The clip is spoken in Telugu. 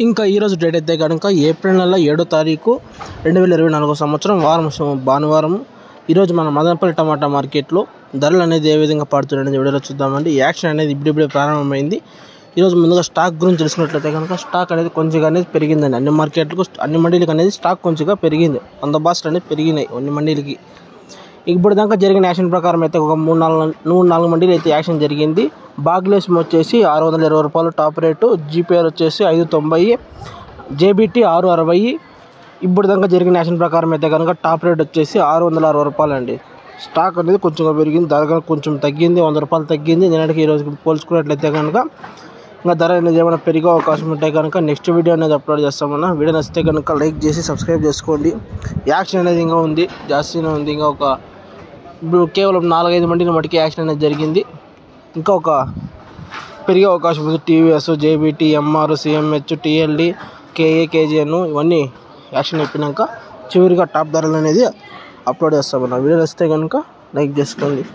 ఇంకా ఈరోజు డేట్ అయితే కనుక ఏప్రిల్ నెల 7వ తారీఖు 2024 సంవత్సరం భానువారం. ఈరోజు మన మదనపల్లి టమాటా మార్కెట్లో ధరలు అనేది ఏ విధంగా పడుతున్నాయని వీడియోలో చూద్దామండి. యాక్షన్ అనేది ఇప్పుడిప్పుడే ప్రారంభమైంది. ఈరోజు ముందుగా స్టాక్ గురించి తెలిసినట్లయితే కనుక స్టాక్ అనేది కొంచెం అనేది పెరిగిందండి. అన్ని మార్కెట్లకు అన్ని మండీలకు అనేది స్టాక్ కొంచెంగా పెరిగింది. 100 బాక్సులు అనేది పెరిగినాయి అన్ని మండీలకి. ఇప్పుడు దాకా జరిగిన యాక్షన్ ప్రకారం అయితే ఒక 3-4 మండీలు అయితే యాక్షన్ జరిగింది. బాగ్లేసం వచ్చేసి 620 రూపాయలు టాప్ రేటు, జీపీఆర్ వచ్చేసి 590, జేబీటీ 660. ఇప్పుడు దాకా జరిగిన యాక్షన్ ప్రకారం అయితే కనుక టాప్ రేట్ వచ్చేసి 660 రూపాయలు అండి. స్టాక్ అనేది కొంచెం పెరిగింది, ధర కొంచెం తగ్గింది, 100 రూపాయలు తగ్గింది. నిన్నటికి ఈరోజు పోల్చుకున్నట్లయితే కనుక ఇంకా ధర అనేది ఏమైనా పెరిగే అవకాశం ఉంటే కనుక నెక్స్ట్ వీడియో అనేది అప్లోడ్ చేస్తామన్నా. వీడియో నచ్చితే కనుక లైక్ చేసి సబ్స్క్రైబ్ చేసుకోండి. యాక్షన్ అనేది ఇంకా ఉంది, జాస్తినే ఉంది. ఇంకా ఇప్పుడు కేవలం 4-5 మండీల మటుకి యాక్షన్ అనేది జరిగింది. ఇంకా ఒక పెరిగే అవకాశం ఉంది. TVS, JBT, MR, CMH, TLD, KA, KGN ఇవన్నీ యాక్షన్ అయిపోయినాక చివరిగా టాప్ ధరలు అనేది అప్లోడ్ చేస్తామన్నా. వీడియో నచ్చితే కనుక లైక్ చేసుకోండి.